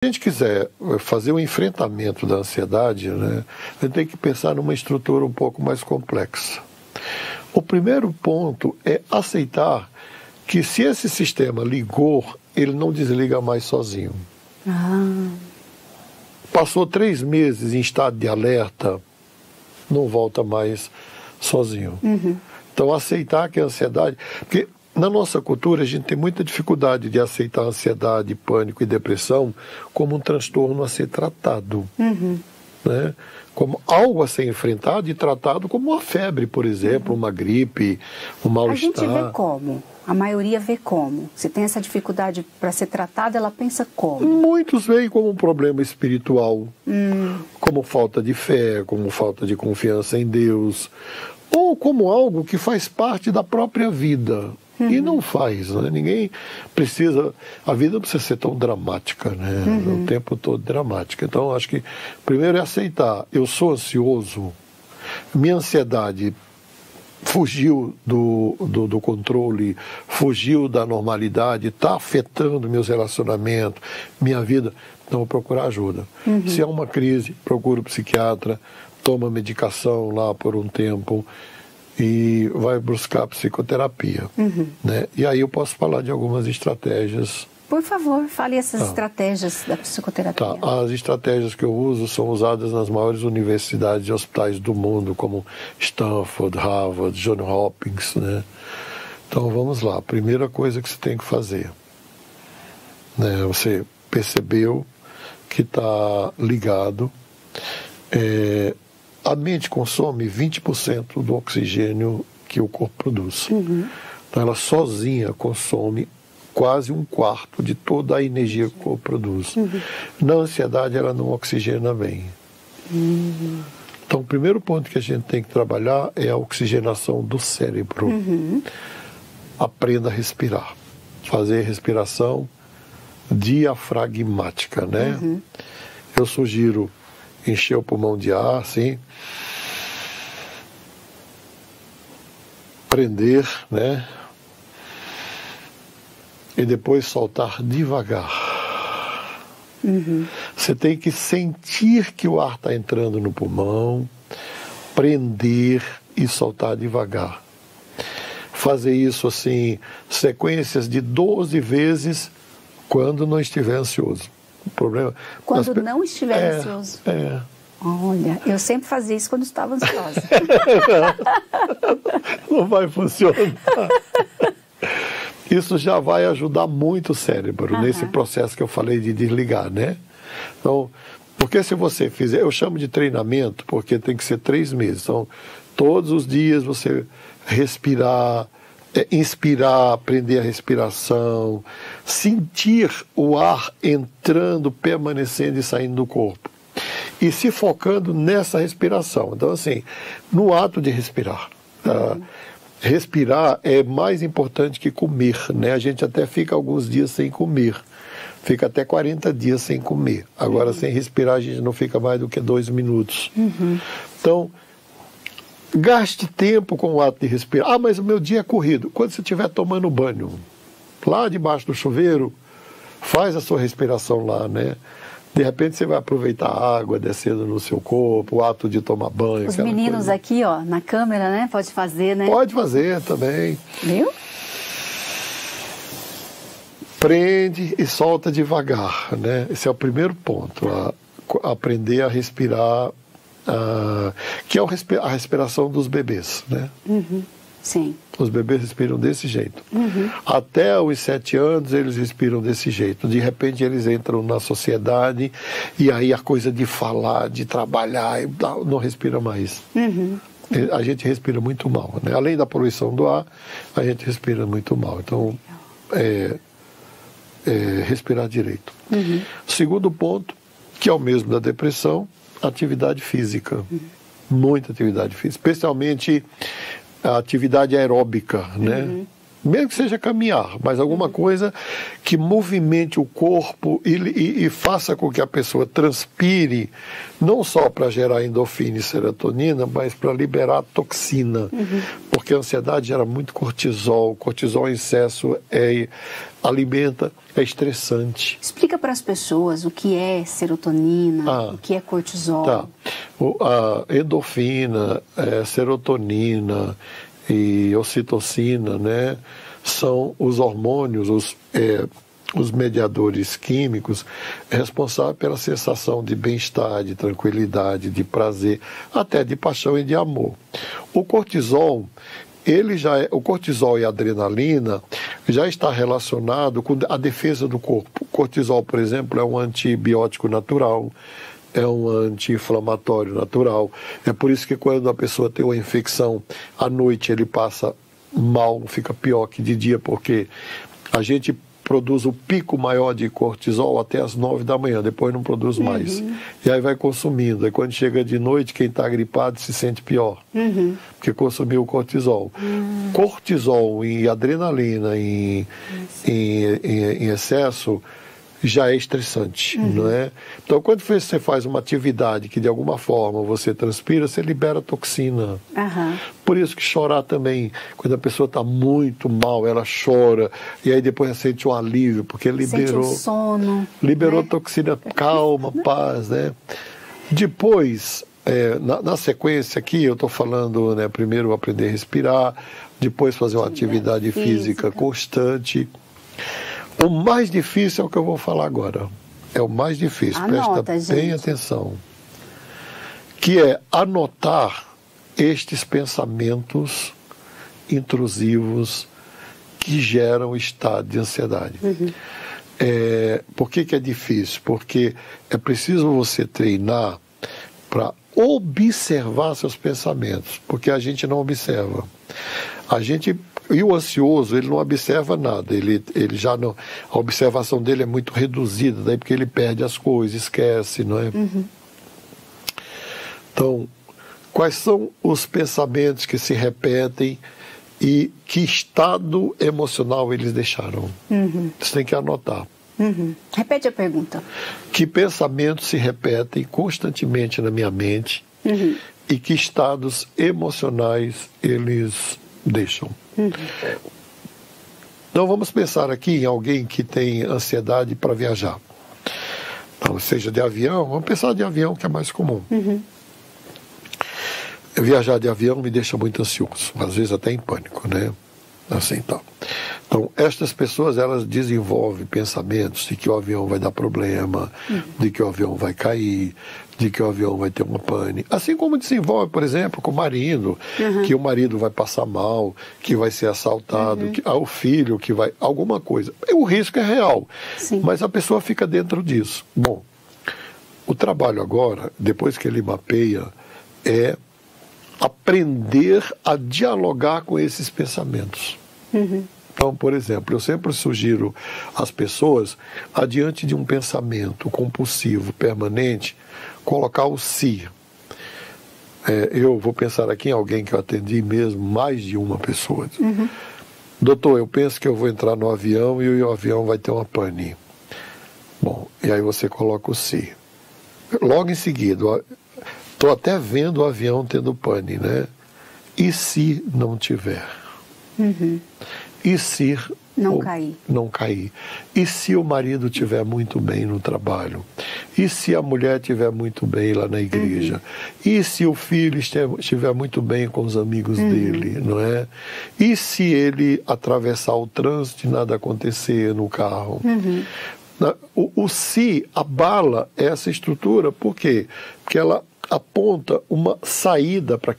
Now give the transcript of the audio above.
Se a gente quiser fazer o enfrentamento da ansiedade, né, a gente tem que pensar numa estrutura um pouco mais complexa. O primeiro ponto é aceitar que se esse sistema ligou, ele não desliga mais sozinho. Passou 3 meses em estado de alerta, não volta mais sozinho. Então aceitar que a ansiedade... Porque na nossa cultura, a gente tem muita dificuldade de aceitar ansiedade, pânico e depressão como um transtorno a ser tratado. Né? Como algo a ser enfrentado e tratado como uma febre, por exemplo, uma gripe, um mal-estar. A gente vê como? A maioria vê como? Se tem essa dificuldade para ser tratada, ela pensa como? Muitos veem como um problema espiritual, como falta de fé, como falta de confiança em Deus, ou como algo que faz parte da própria vida. E não faz, né? Ninguém precisa... A vida não precisa ser tão dramática, né? O tempo todo dramática. Então, acho que primeiro é aceitar. Eu sou ansioso, minha ansiedade fugiu do controle, fugiu da normalidade, está afetando meus relacionamentos, minha vida. Então, vou procurar ajuda. Se é uma crise, procura o psiquiatra, toma medicação lá por um tempo e vai buscar psicoterapia. Né? E aí eu posso falar de algumas estratégias. Por favor, fale essas estratégias da psicoterapia. As estratégias que eu uso são usadas nas maiores universidades e hospitais do mundo, como Stanford, Harvard, Johns Hopkins. Né? Então vamos lá. Primeira coisa que você tem que fazer. Né? Você percebeu que está ligado. A mente consome 20% do oxigênio que o corpo produz. Então ela sozinha consome quase 1/4 de toda a energia que o corpo produz. Na ansiedade ela não oxigena bem. Então o primeiro ponto que a gente tem que trabalhar é a oxigenação do cérebro. Aprenda a respirar. Fazer respiração diafragmática, né? Eu sugiro encher o pulmão de ar, assim, prender, né? E depois soltar devagar. Você tem que sentir que o ar está entrando no pulmão, prender e soltar devagar. Fazer isso assim, sequências de 12 vezes quando não estiver ansioso. O problema... Quando não estiver ansioso? Olha, eu sempre fazia isso quando estava ansiosa. Não vai funcionar. Isso já vai ajudar muito o cérebro nesse processo que eu falei de desligar, né? Então, porque se você fizer... Eu chamo de treinamento porque tem que ser 3 meses. Então, todos os dias você respirar... inspirar, aprender a respiração, sentir o ar entrando, permanecendo e saindo do corpo. E se focando nessa respiração. Então, assim, no ato de respirar. Respirar é mais importante que comer, né? A gente até fica alguns dias sem comer. Fica até 40 dias sem comer. Agora, sem respirar, a gente não fica mais do que 2 minutos. Então, gaste tempo com o ato de respirar. Mas o meu dia é corrido. Quando você estiver tomando banho, lá debaixo do chuveiro, faz a sua respiração lá, né? De repente você vai aproveitar a água descendo no seu corpo, o ato de tomar banho. Os meninos aqui, ó, na câmera, né? Pode fazer, né? Pode fazer também. Viu? Prende e solta devagar, né? Esse é o primeiro ponto. Aprender a respirar, que é a respiração dos bebês, né? Sim. Os bebês respiram desse jeito. Até os 7 anos eles respiram desse jeito. De repente eles entram na sociedade e aí a coisa de falar, de trabalhar, não respira mais. A gente respira muito mal, né? Além da poluição do ar, a gente respira muito mal. Então, respirar direito. Segundo ponto, que é o mesmo da depressão, atividade física. Muita atividade física, especialmente a atividade aeróbica, né? Mesmo que seja caminhar, mas alguma coisa que movimente o corpo e faça com que a pessoa transpire, não só para gerar endorfina e serotonina, mas para liberar toxina. Porque a ansiedade gera muito cortisol. Cortisol em excesso alimenta, é estressante. Explica para as pessoas o que é serotonina, o que é cortisol. Tá. A endorfina, serotonina e ocitocina, né, são os hormônios, os mediadores químicos responsáveis pela sensação de bem-estar, de tranquilidade, de prazer, até de paixão e de amor. O cortisol, o cortisol e a adrenalina já está relacionado com a defesa do corpo. O cortisol, por exemplo, é um antibiótico natural, é um anti-inflamatório natural. É por isso que quando a pessoa tem uma infecção, à noite ele passa mal, fica pior que de dia, porque a gente produz o pico maior de cortisol até as 9 da manhã, depois não produz mais. E aí vai consumindo. Aí quando chega de noite, quem está gripado se sente pior, porque consumiu o cortisol. Cortisol e adrenalina em excesso já é estressante, não é? Então, quando você faz uma atividade que de alguma forma você transpira, você libera toxina. Por isso que chorar também, quando a pessoa está muito mal, ela chora, e aí depois sente um alívio, porque liberou, sente o sono, liberou toxina, calma, paz, né? Depois, na sequência aqui, eu estou falando, né, primeiro aprender a respirar, depois fazer uma atividade física constante. O mais difícil é o que eu vou falar agora. É o mais difícil, anota, presta bem atenção. Que é anotar estes pensamentos intrusivos que geram estado de ansiedade. Por que é difícil? Porque é preciso você treinar para observar seus pensamentos, porque a gente não observa. E o ansioso, ele não observa nada, ele já não, a observação dele é muito reduzida, daí porque ele perde as coisas, esquece, não é? Então, quais são os pensamentos que se repetem e que estado emocional eles deixaram? Você tem que anotar. Repete a pergunta. Que pensamentos se repetem constantemente na minha mente e que estados emocionais eles deixam? Então vamos pensar aqui em alguém que tem ansiedade para viajar. Então, seja de avião, vamos pensar de avião, que é mais comum. Viajar de avião me deixa muito ansioso, às vezes até em pânico, né? Assim, tal. Então, estas pessoas, elas desenvolvem pensamentos de que o avião vai dar problema, de que o avião vai cair, de que o avião vai ter uma pane. Assim como desenvolve, por exemplo, com o marido, que o marido vai passar mal, que vai ser assaltado, que o filho que vai... alguma coisa. O risco é real, mas a pessoa fica dentro disso. Bom, o trabalho agora, depois que ele mapeia, é aprender a dialogar com esses pensamentos. Então, por exemplo, eu sempre sugiro às pessoas, adiante de um pensamento compulsivo permanente, colocar o se. Eu vou pensar aqui em alguém que eu atendi mesmo, mais de uma pessoa. Doutor, eu penso que eu vou entrar no avião e o avião vai ter uma pane. Bom, e aí você coloca o se. Logo em seguida, estou até vendo o avião tendo pane, né? E se não tiver? E se não cair? E se o marido estiver muito bem no trabalho? E se a mulher estiver muito bem lá na igreja? E se o filho estiver muito bem com os amigos dele, não é? E se ele atravessar o trânsito e nada acontecer no carro? O se abala essa estrutura, por quê? Porque ela aponta uma saída para